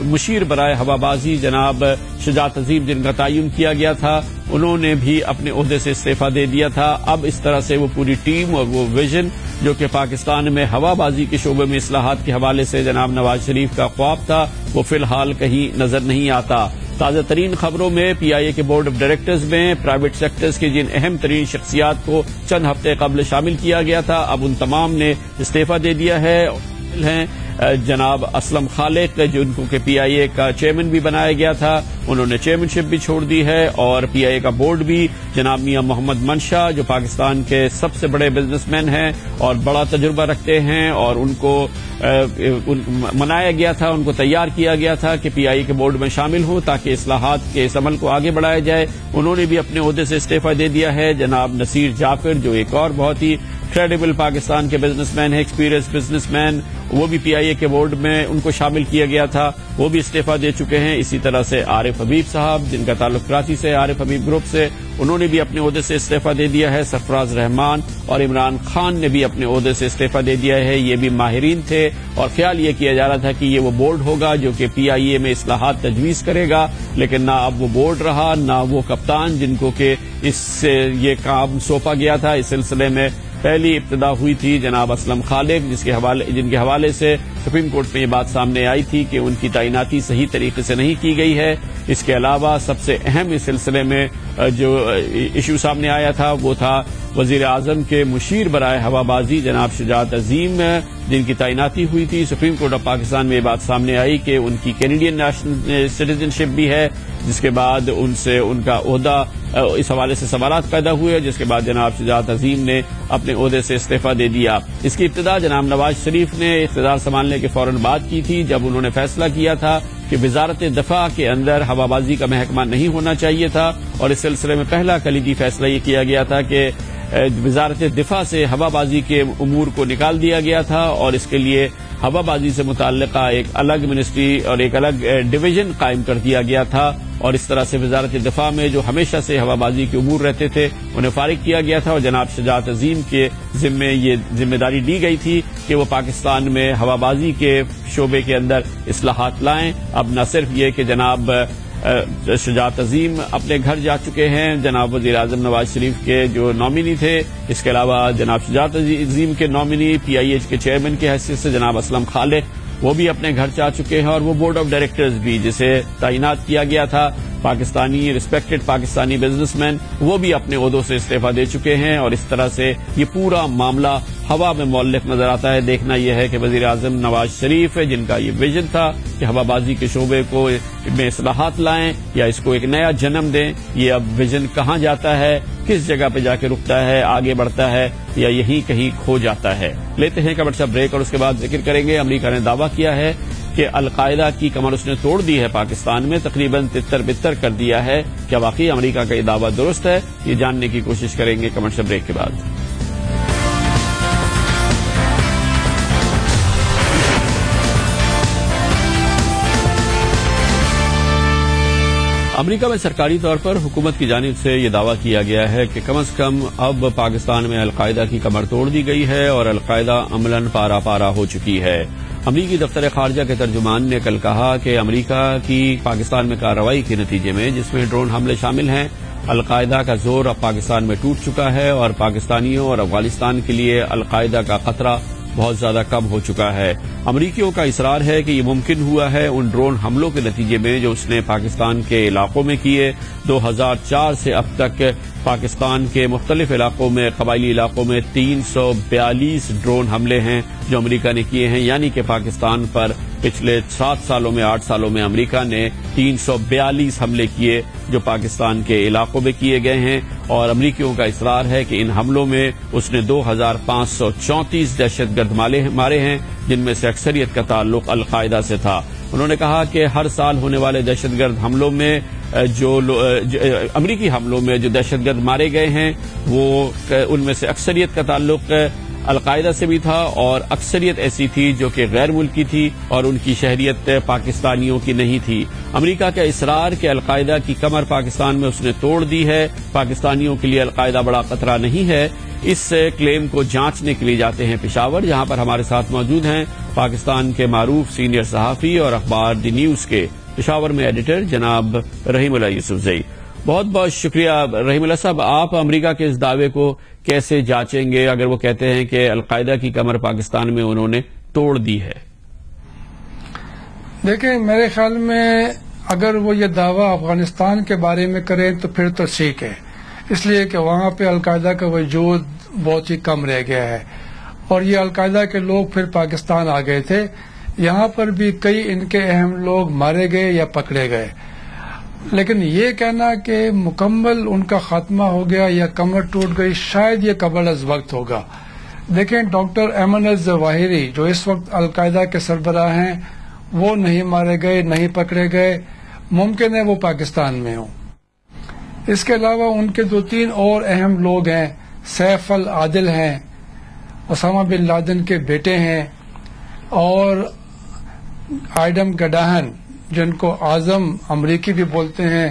S1: مشیر برائے ہوا بازی جناب شجاعت عظیم جن کا تعین کیا گیا تھا، انہوں نے بھی اپنے عہدے سے استعفیٰ دے دیا تھا. اب اس طرح سے وہ پوری ٹیم اور وہ ویژن جو کہ پاکستان میں ہوا بازی کے شعبے میں اصلاحات کے حوالے سے جناب نواز شریف کا خواب تھا، وہ فی الحال کہیں نظر نہیں آتا. تازہ ترین خبروں میں PIA کے بورڈ آف ڈائریکٹرز میں پرائیویٹ سیکٹرز کی جن اہم ترین شخصیات کو چند ہفتے قبل شامل کیا گیا تھا، اب ان تمام نے استعفیٰ دے دیا ہے. جناب اسلم خالق جن کو کہ PIA کا چیئرمین بھی بنایا گیا تھا، انہوں نے چیئرمین بھی چھوڑ دی ہے، اور PIA کا بورڈ بھی جناب میاں محمد منشا جو پاکستان کے سب سے بڑے بزنس مین ہیں اور بڑا تجربہ رکھتے ہیں، اور ان کو منایا گیا تھا، ان کو تیار کیا گیا تھا کہ PIA کے بورڈ میں شامل ہوں تاکہ اصلاحات کے اس عمل کو آگے بڑھایا جائے. انہوں نے بھی اپنے عہدے سے استعفیٰ دے دیا ہے. جناب نصیر جعفر جو ایک اور بہت ہی کریڈیبل پاکستان کے بزنس مین ہے، ایکسپیرینس بزنس مین، وہ بھی PIA کے بورڈ میں ان کو شامل کیا گیا تھا، وہ بھی استعفیٰ دے چکے ہیں. اسی طرح سے عارف حبیب صاحب جن کا تعلق کراچی سے، عارف حبیب گروپ سے، انہوں نے بھی اپنے عہدے سے استعفیٰ دے دیا ہے. سرفراز رحمان اور عمران خان نے بھی اپنے عہدے سے استعفیٰ دے دیا ہے. یہ بھی ماہرین تھے اور خیال یہ کیا جا رہا تھا کہ یہ وہ بورڈ ہوگا جو کہ PIA میں اصلاحات تجویز کرے گا، لیکن نہ اب وہ بورڈ رہا، نہ وہ کپتان جن کو کہ اس سے یہ کام سونپا گیا تھا. اس سلسلے میں پہلی ابتدا ہوئی تھی جناب اسلم خالق، جن کے حوالے سے سپریم کورٹ میں یہ بات سامنے آئی تھی کہ ان کی تعیناتی صحیح طریقے سے نہیں کی گئی ہے۔ اس کے علاوہ سب سے اہم اس سلسلے میں جو ایشو سامنے آیا تھا وہ تھا وزیر اعظم کے مشیر برائے ہوا بازی جناب شجاعت عظیم، جن کی تعیناتی ہوئی تھی۔ سپریم کورٹ آف پاکستان میں یہ بات سامنے آئی کہ ان کی کینیڈین نیشنل سٹیزن شپ بھی ہے، جس کے بعد ان سے ان کا عہدہ اس حوالے سے سوالات پیدا ہوئے، جس کے بعد جناب شجاعت عظیم نے اپنے عہدے سے استعفیٰ دے دیا۔ اس کی ابتدا جناب نواز شریف نے اقتدار سنبھالنے کے فوراً بعد کی تھی، جب انہوں نے فیصلہ کیا تھا کہ وزارت دفاع کے اندر ہوا بازی کا محکمہ نہیں ہونا چاہیے تھا، اور اس سلسلے میں پہلا کلیدی فیصلہ یہ کیا گیا تھا کہ وزارت دفاع سے ہوا بازی کے امور کو نکال دیا گیا تھا، اور اس کے لیے ہوا بازی سے متعلقہ ایک الگ منسٹری اور ایک الگ ڈویژن قائم کر دیا گیا تھا، اور اس طرح سے وزارت دفاع میں جو ہمیشہ سے ہوا بازی کے امور رہتے تھے انہیں فارغ کیا گیا تھا، اور جناب شجاعت عظیم کے ذمے یہ ذمہ داری دی گئی تھی کہ وہ پاکستان میں ہوا بازی کے شعبے کے اندر اصلاحات لائیں۔ اب نہ صرف یہ کہ جناب شجاعت عظیم اپنے گھر جا چکے ہیں، جناب وزیر اعظم نواز شریف کے جو نامنی تھے، اس کے علاوہ جناب شجاعت عظیم کے نامنی PIH کے چیئرمین کی حیثیت سے جناب اسلم خالق وہ بھی اپنے گھر جا چکے ہیں، اور وہ بورڈ آف ڈائریکٹرز بھی جسے تعینات کیا گیا تھا Pakistani respected Pakistani business man, وہ بھی اپنے عہدوں سے استعفیٰ دے چکے ہیں، اور اس طرح سے یہ پورا معاملہ ہوا میں معلق نظر آتا ہے۔ دیکھنا یہ ہے کہ وزیر اعظم نواز شریف جن کا یہ ویژن تھا کہ ہوا بازی کے شعبے کو میں اصلاحات لائیں یا اس کو ایک نیا جنم دیں، یہ اب ویژن کہاں جاتا ہے، کس جگہ پہ جا کے رکتا ہے، آگے بڑھتا ہے یا یہی کہیں کھو جاتا ہے۔ لیتے ہیں کمر سا بریک، اور اس کے بعد ذکر کریں گے امریکہ نے دعویٰ کیا ہے کہ القاعدہ کی کمر اس نے توڑ دی ہے پاکستان میں، تقریباً تتر کر دیا ہے۔ کیا واقعی امریکہ کا یہ دعویٰ درست ہے؟ یہ جاننے کی کوشش کریں گے کمر سا بریک کے بعد۔ امریکہ میں سرکاری طور پر حکومت کی جانب سے یہ دعویٰ کیا گیا ہے کہ کم از کم اب پاکستان میں القاعدہ کی کمر توڑ دی گئی ہے اور القاعدہ عملاً پارا پارا ہو چکی ہے۔ امریکی دفتر خارجہ کے ترجمان نے کل کہا کہ امریکہ کی پاکستان میں کارروائی کے نتیجے میں، جس میں ڈرون حملے شامل ہیں، القاعدہ کا زور اب پاکستان میں ٹوٹ چکا ہے، اور پاکستانیوں اور افغانستان کے لیے القاعدہ کا خطرہ بہت زیادہ کم ہو چکا ہے۔ امریکیوں کا اصرار ہے کہ یہ ممکن ہوا ہے ان ڈرون حملوں کے نتیجے میں جو اس نے پاکستان کے علاقوں میں کیے۔ 2004 سے اب تک پاکستان کے مختلف علاقوں میں، قبائلی علاقوں میں 342 ڈرون حملے ہیں جو امریکہ نے کیے ہیں، یعنی کہ پاکستان پر پچھلے 8 سالوں میں امریکہ نے 342 حملے کیے جو پاکستان کے علاقوں میں کیے گئے ہیں، اور امریکیوں کا اصرار ہے کہ ان حملوں میں اس نے 2534 دہشت گرد مارے ہیں، جن میں سے اکثریت کا تعلق القاعدہ سے تھا۔ انہوں نے کہا کہ ہر سال ہونے والے دہشت گرد حملوں میں امریکی حملوں میں جو دہشت گرد مارے گئے ہیں وہ ان میں سے اکثریت کا تعلق القاعدہ سے بھی تھا، اور اکثریت ایسی تھی جو کہ غیر ملکی تھی اور ان کی شہریت پاکستانیوں کی نہیں تھی۔ امریکہ کا اصرار کہ القاعدہ کی کمر پاکستان میں اس نے توڑ دی ہے، پاکستانیوں کے لیے القاعدہ بڑا خطرہ نہیں ہے، اس کلیم کو جانچنے کے لیے جاتے ہیں پشاور، جہاں پر ہمارے ساتھ موجود ہیں پاکستان کے معروف سینئر صحافی اور اخبار دی نیوز کے پشاور میں ایڈیٹر جناب رحیم اللہ یوسف زئی۔ بہت بہت شکریہ رحیم اللہ صاحب، آپ امریکہ کے اس دعوے کو کیسے جانچیں گے اگر وہ کہتے ہیں کہ القاعدہ کی کمر پاکستان میں انہوں نے توڑ دی ہے؟
S7: دیکھیں، میرے خیال میں اگر وہ یہ دعویٰ افغانستان کے بارے میں کریں تو پھر تو ٹھیک ہے، اس لیے کہ وہاں پہ القاعدہ کا وجود بہت ہی کم رہ گیا ہے، اور یہ القاعدہ کے لوگ پھر پاکستان آ گئے تھے، یہاں پر بھی کئی ان کے اہم لوگ مارے گئے یا پکڑے گئے، لیکن یہ کہنا کہ مکمل ان کا خاتمہ ہو گیا یا کمر ٹوٹ گئی، شاید یہ قبل از وقت ہوگا۔ دیکھیں، ڈاکٹر ایمن الظواہری جو اس وقت القاعدہ کے سربراہ ہیں، وہ نہیں مارے گئے، نہیں پکڑے گئے، ممکن ہے وہ پاکستان میں ہوں۔ اس کے علاوہ ان کے 2-3 اور اہم لوگ ہیں، سیف العادل ہیں، اسامہ بن لادن کے بیٹے ہیں، اور آئیڈم گڈاہن جن کو اعظم امریکی بھی بولتے ہیں،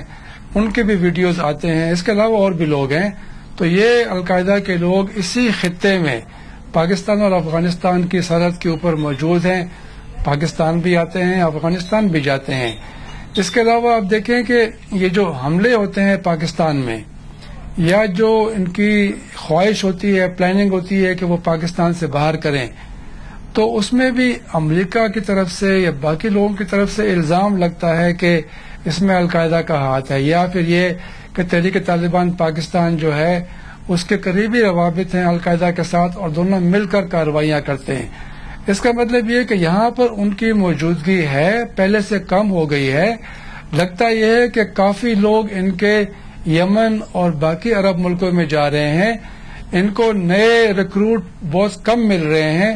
S7: ان کے بھی ویڈیوز آتے ہیں، اس کے علاوہ اور بھی لوگ ہیں۔ تو یہ القاعدہ کے لوگ اسی خطے میں پاکستان اور افغانستان کی سرحد کے اوپر موجود ہیں، پاکستان بھی آتے ہیں، افغانستان بھی جاتے ہیں۔ اس کے علاوہ آپ دیکھیں کہ یہ جو حملے ہوتے ہیں پاکستان میں، یا جو ان کی خواہش ہوتی ہے، پلاننگ ہوتی ہے کہ وہ پاکستان سے باہر کریں، تو اس میں بھی امریکہ کی طرف سے یا باقی لوگوں کی طرف سے الزام لگتا ہے کہ اس میں القاعدہ کا ہاتھ ہے، یا پھر یہ کہ تحریک طالبان پاکستان جو ہے اس کے قریبی روابط ہیں القاعدہ کے ساتھ اور دونوں مل کر کارروائیاں کرتے ہیں۔ اس کا مطلب یہ کہ یہاں پر ان کی موجودگی ہے، پہلے سے کم ہو گئی ہے۔ لگتا یہ ہے کہ کافی لوگ ان کے یمن اور باقی عرب ملکوں میں جا رہے ہیں، ان کو نئے ریکروٹ بہت کم مل رہے ہیں،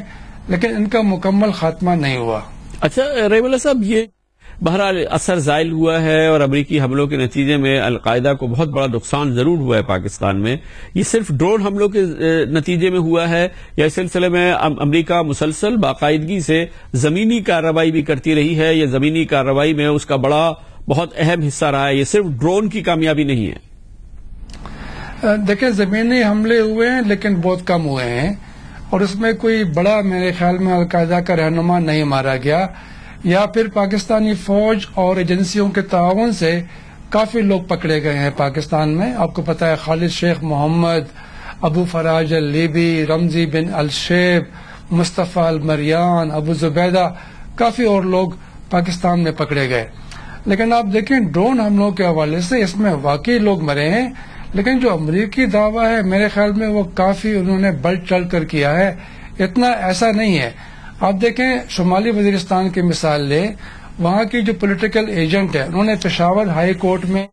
S7: لیکن ان کا مکمل خاتمہ نہیں ہوا۔
S1: اچھا رحیم اللہ صاحب، یہ بہرحال اثر زائل ہوا ہے اور امریکی حملوں کے نتیجے میں القاعدہ کو بہت بڑا نقصان ضرور ہوا ہے پاکستان میں۔ یہ صرف ڈرون حملوں کے نتیجے میں ہوا ہے یا اس سلسلے میں امریکہ مسلسل باقاعدگی سے زمینی کارروائی بھی کرتی رہی ہے، یا زمینی کارروائی میں اس کا بڑا بہت اہم حصہ رہا ہے؟ یہ صرف ڈرون کی کامیابی نہیں ہے۔
S7: دیکھیں، زمینی حملے ہوئے ہیں لیکن بہت کم ہوئے ہیں، اور اس میں کوئی بڑا میرے خیال میں القاعدہ کا رہنما نہیں مارا گیا، یا پھر پاکستانی فوج اور ایجنسیوں کے تعاون سے کافی لوگ پکڑے گئے ہیں پاکستان میں۔ آپ کو پتا ہے خالد شیخ محمد، ابو فراج اللیبی، رمزی بن الشیب، مصطفیٰ المریان، ابو زبیدہ، کافی اور لوگ پاکستان میں پکڑے گئے۔ لیکن آپ دیکھیں ڈرون حملوں کے حوالے سے اس میں واقعی لوگ مرے ہیں، لیکن جو امریکی دعویٰ ہے میرے خیال میں وہ کافی انہوں نے بڑھ چڑھ کر کیا ہے، اتنا ایسا نہیں ہے۔ آپ دیکھیں شمالی وزیرستان کی مثال لیں، وہاں کی جو پولیٹیکل ایجنٹ ہے انہوں نے پشاور ہائی کورٹ میں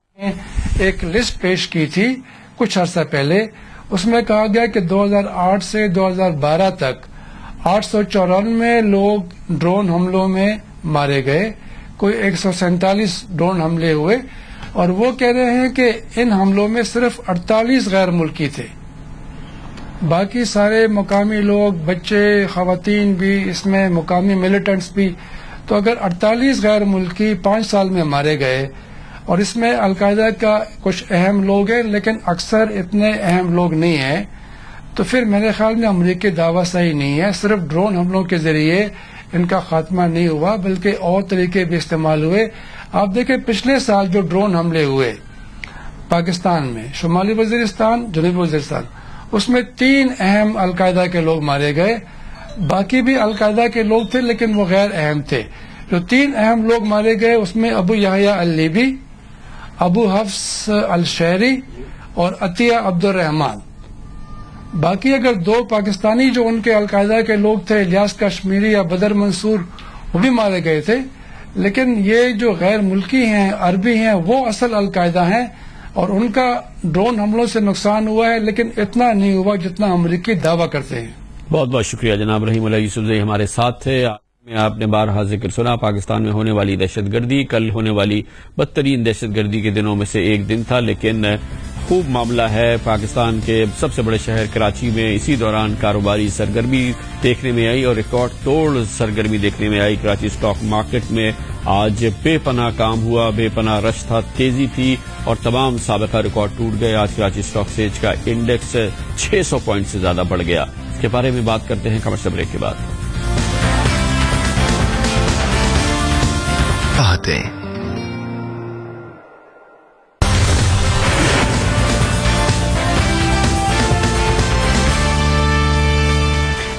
S7: ایک لسٹ پیش کی تھی کچھ عرصہ پہلے، اس میں کہا گیا کہ 2008 سے 2012 تک 894 لوگ ڈرون حملوں میں مارے گئے، کوئی 147 ڈرون حملے ہوئے، اور وہ کہہ رہے ہیں کہ ان حملوں میں صرف 48 غیر ملکی تھے، باقی سارے مقامی لوگ، بچے، خواتین بھی، اس میں مقامی ملیٹنٹس بھی۔ تو اگر 48 غیر ملکی 5 سال میں مارے گئے، اور اس میں القاعدہ کا کچھ اہم لوگ ہیں لیکن اکثر اتنے اہم لوگ نہیں ہیں، تو پھر میرے خیال میں امریکی دعویٰ صحیح نہیں ہے۔ صرف ڈرون حملوں کے ذریعے ان کا خاتمہ نہیں ہوا، بلکہ اور طریقے بھی استعمال ہوئے۔ آپ دیکھیں پچھلے سال جو ڈرون حملے ہوئے پاکستان میں، شمالی وزیرستان، جنوبی وزیرستان، اس میں 3 اہم القاعدہ کے لوگ مارے گئے، باقی بھی القاعدہ کے لوگ تھے لیکن وہ غیر اہم تھے۔ جو 3 اہم لوگ مارے گئے اس میں ابو یحییٰ اللیبی، ابو حفص الشہری اور عطیہ عبد الرحمان۔ باقی اگر 2 پاکستانی جو ان کے القاعدہ کے لوگ تھے، الیاس کشمیری یا بدر منصور، وہ بھی مارے گئے تھے، لیکن یہ جو غیر ملکی ہیں، عربی ہیں، وہ اصل القاعدہ ہیں، اور ان کا ڈرون حملوں سے نقصان ہوا ہے لیکن اتنا نہیں ہوا جتنا امریکی دعویٰ کرتے ہیں۔
S1: بہت بہت شکریہ جناب رحیم اللہ یوسف زئی ہمارے ساتھ تھے۔ آپ نے بارہا ذکر سنا پاکستان میں ہونے والی دہشت گردی، کل ہونے والی بدترین دہشت گردی کے دنوں میں سے ایک دن تھا، لیکن خوب معاملہ ہے۔ پاکستان کے سب سے بڑے شہر کراچی میں اسی دوران کاروباری سرگرمی دیکھنے میں آئی اور ریکارڈ توڑ سرگرمی دیکھنے میں آئی۔ کراچی سٹاک مارکیٹ میں آج بے پناہ کام ہوا، بے پناہ رش تھا، تیزی تھی اور تمام سابقہ ریکارڈ ٹوٹ گئے۔ آج کراچی سٹاک ایکسچینج کا انڈیکس 600 پوائنٹ سے زیادہ بڑھ گیا۔ اس کے بارے میں بات کرتے ہیں کمرشل بریک کے بعد۔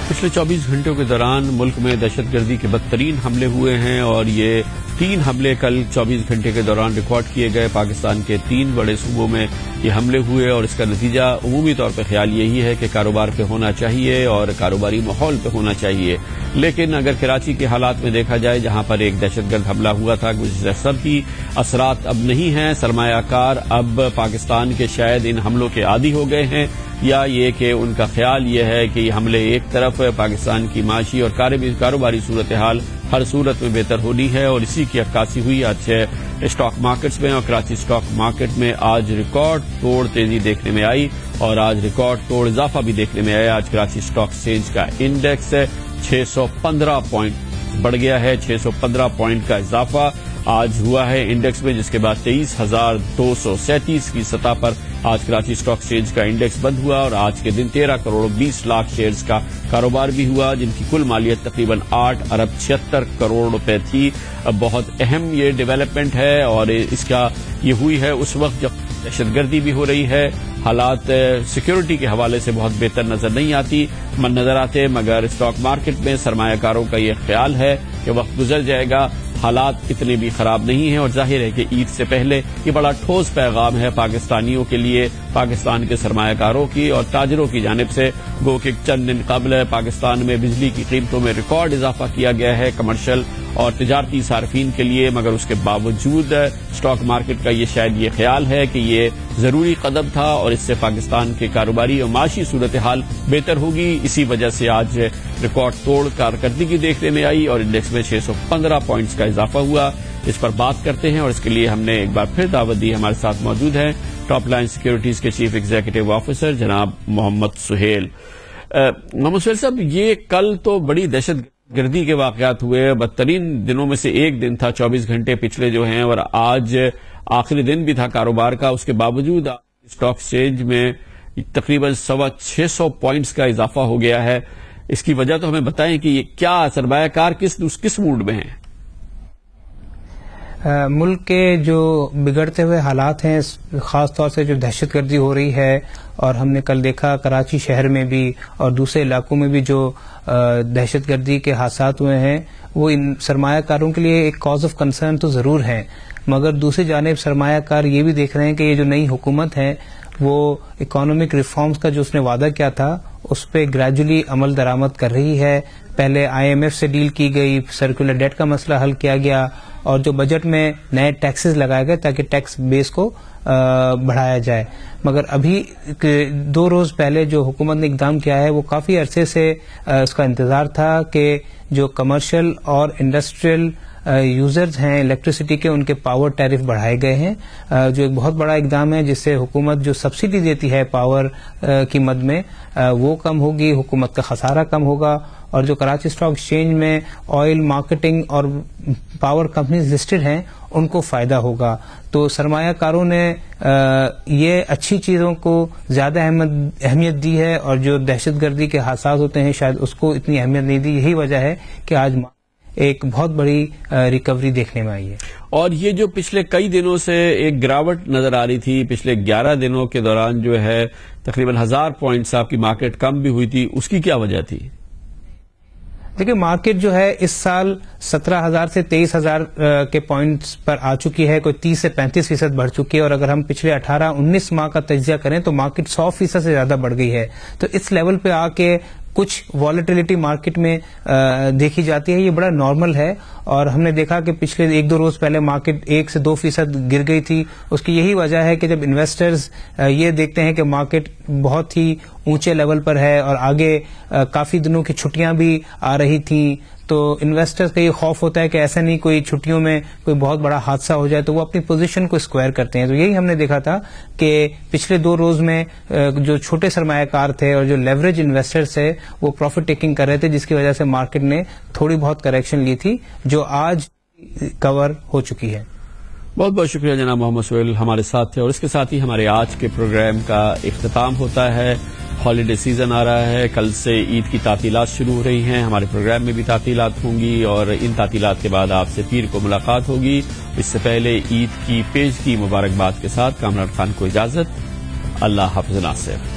S1: پچھلے 24 گھنٹوں کے دوران ملک میں دہشت گردی کے بدترین حملے ہوئے ہیں، اور یہ 3 حملے کل 24 گھنٹے کے دوران ریکارڈ کیے گئے۔ پاکستان کے 3 بڑے صوبوں میں یہ حملے ہوئے، اور اس کا نتیجہ عمومی طور پہ خیال یہی ہے کہ کاروبار پہ ہونا چاہیے اور کاروباری ماحول پہ ہونا چاہیے۔ لیکن اگر کراچی کے حالات میں دیکھا جائے، جہاں پر ایک دہشت گرد حملہ ہوا تھا، گزشتہ سب کی اثرات اب نہیں ہیں۔ سرمایہ کار اب پاکستان کے شاید ان حملوں کے عادی ہو گئے ہیں، یا یہ کہ ان کا خیال یہ ہے کہ یہ حملے ایک طرف پاکستان کی معاشی اور کاروباری صورتحال ہر صورت میں بہتر ہونی ہے، اور اسی کی عکاسی ہوئی آج اسٹاک مارکیٹس میں۔ اور کراچی اسٹاک مارکیٹ میں آج ریکارڈ توڑ تیزی دیکھنے میں آئی اور آج ریکارڈ توڑ اضافہ بھی دیکھنے میں آیا۔ آج کراچی اسٹاک ایکسچینج کا انڈیکس 615 پوائنٹ بڑھ گیا ہے، 615 پوائنٹ کا اضافہ آج ہوا ہے انڈیکس میں، جس کے بعد 23,237 کی سطح پر آج کراچی اسٹاک ایکسچینج کا انڈیکس بند ہوا، اور آج کے دن 13 کروڑ 20 لاکھ شیئرز کا کاروبار بھی ہوا، جن کی کل مالیت تقریباً 8 ارب 76 کروڑ روپے تھی۔ بہت اہم یہ ڈیولپمنٹ ہے، اور اس کا یہ ہوئی ہے اس وقت جب دہشت گردی بھی ہو رہی ہے. حالات سیکیورٹی کے حوالے سے بہت بہتر نظر نہیں آتے, مگر اسٹاک مارکیٹ میں سرمایہ کاروں کا یہ خیال ہے کہ وقت گزر جائے گا, حالات اتنے بھی خراب نہیں ہیں. اور ظاہر ہے کہ عید سے پہلے یہ بڑا ٹھوس پیغام ہے پاکستانیوں کے لیے, پاکستان کے سرمایہ کاروں کی اور تاجروں کی جانب سے. گو کہ چند دن قبل پاکستان میں بجلی کی قیمتوں میں ریکارڈ اضافہ کیا گیا ہے کمرشل اور تجارتی صارفین کے لیے, مگر اس کے باوجود اسٹاک مارکیٹ کا یہ شاید یہ خیال ہے کہ یہ ضروری قدم تھا اور اس سے پاکستان کے کاروباری اور معاشی صورتحال بہتر ہوگی. اسی وجہ سے آج ریکارڈ توڑ کارکردگی دیکھنے میں آئی اور انڈیکس میں 615 پوائنٹس کا اضافہ ہوا. اس پر بات کرتے ہیں اور اس کے لیے ہم نے ایک بار پھر دعوت دی. ہمارے ساتھ موجود ہیں ٹاپ لائن سیکیورٹیز کے چیف ایگزیکٹو آفیسر جناب محمد سہیل. محمد سہیل صاحب, یہ کل تو بڑی دہشت گردی کے واقعات ہوئے, بدترین دنوں میں سے ایک دن تھا 24 گھنٹے پچھلے جو ہیں, اور آج آخری دن بھی تھا کاروبار کا. اس کے باوجود اسٹاک ایکسچینج میں تقریباً 625 پوائنٹس کا اضافہ ہو گیا ہے. اس کی وجہ تو ہمیں بتائیں کہ یہ کیا سرمایہ کار کس موڈ میں ہیں؟
S8: ملک کے جو بگڑتے ہوئے حالات ہیں, خاص طور سے جو دہشت گردی ہو رہی ہے, اور ہم نے کل دیکھا کراچی شہر میں بھی اور دوسرے علاقوں میں بھی جو دہشت گردی کے حادثات ہوئے ہیں, وہ ان سرمایہ کاروں کے لیے ایک کاز آف کنسرن تو ضرور ہیں. مگر دوسری جانب سرمایہ کار یہ بھی دیکھ رہے ہیں کہ یہ جو نئی حکومت ہے وہ اکانومک ریفارمز کا جو اس نے وعدہ کیا تھا اس پہ گریجولی عمل درآمد کر رہی ہے. پہلے IMF سے ڈیل کی گئی, سرکولر ڈیٹ کا مسئلہ حل کیا گیا, اور جو بجٹ میں نئے ٹیکسز لگائے گئے تاکہ ٹیکس بیس کو بڑھایا جائے. مگر ابھی 2 روز پہلے جو حکومت نے اقدام کیا ہے وہ کافی عرصے سے اس کا انتظار تھا کہ جو کمرشل اور انڈسٹریل یوزرز ہیں الیکٹریسٹی کے, ان کے پاور ٹیرف بڑھائے گئے ہیں, جو ایک بہت بڑا اقدام ہے جس سے حکومت جو سبسڈی دیتی ہے پاور کی مد میں وہ کم ہوگی, حکومت کا خسارہ کم ہوگا, اور جو کراچی اسٹاک ایکسچینج میں آئل مارکیٹنگ اور پاور کمپنیز لسٹڈ ہیں ان کو فائدہ ہوگا. تو سرمایہ کاروں نے یہ اچھی چیزوں کو زیادہ اہمیت دی ہے, اور جو دہشت گردی کے حادثات ہوتے ہیں شاید اس کو اتنی اہمیت نہیں دی. یہی وجہ ہے کہ آج ایک بہت بڑی ریکوری دیکھنے میں آئی ہے.
S1: اور یہ جو پچھلے کئی دنوں سے ایک گراوٹ نظر آ رہی تھی, پچھلے 11 دنوں کے دوران جو ہے تقریباً 1000 پوائنٹس آپ کی مارکیٹ کم بھی ہوئی تھی, اس کی کیا وجہ تھی؟
S8: دیکھیں, مارکیٹ جو ہے اس سال 17,000 سے 23,000 کے پوائنٹس پر آ چکی ہے, کوئی 30 سے 35% بڑھ چکی ہے, اور اگر ہم پچھلے 18-19 ماہ کا تجزیہ کریں تو مارکیٹ 100% سے زیادہ بڑھ گئی ہے. تو اس لیول پہ آ کے کچھ والیٹیلیٹی مارکیٹ میں دیکھی جاتی ہے, یہ بڑا نارمل ہے. اور ہم نے دیکھا کہ پچھلے 1-2 روز پہلے مارکیٹ 1 سے 2% گر گئی تھی. اس کی یہی وجہ ہے کہ جب انویسٹرز یہ دیکھتے ہیں کہ مارکیٹ بہت ہی اونچے لیول پر ہے اور آگے کافی دنوں کی چھٹیاں بھی آ رہی تھیں, تو انویسٹرز کا یہ خوف ہوتا ہے کہ ایسا نہیں کوئی چھٹیوں میں کوئی بہت بڑا حادثہ ہو جائے, تو وہ اپنی پوزیشن کو اسکوائر کرتے ہیں. تو یہی ہم نے دیکھا تھا کہ پچھلے 2 روز میں جو چھوٹے سرمایہ کار تھے اور جو لیوریج انویسٹرز تھے وہ پروفٹ ٹیکنگ کر رہے تھے, جس کی وجہ سے مارکیٹ نے تھوڑی بہت کریکشن لی تھی جو آج کور ہو چکی ہے.
S1: بہت بہت شکریہ جناب محمد سہیل ہمارے ساتھ تھے, اور اس کے ساتھ ہی ہمارے آج کے پروگرام کا اختتام ہوتا ہے. ہالیڈے سیزن آ رہا ہے, کل سے عید کی تعطیلات شروع ہو رہی ہیں, ہمارے پروگرام میں بھی تعطیلات ہوں گی, اور ان تعطیلات کے بعد آپ سے پیر کو ملاقات ہوگی. اس سے پہلے عید کی پیشگی مبارکباد کے ساتھ کامران خان کو اجازت. اللہ حافظ ناصر.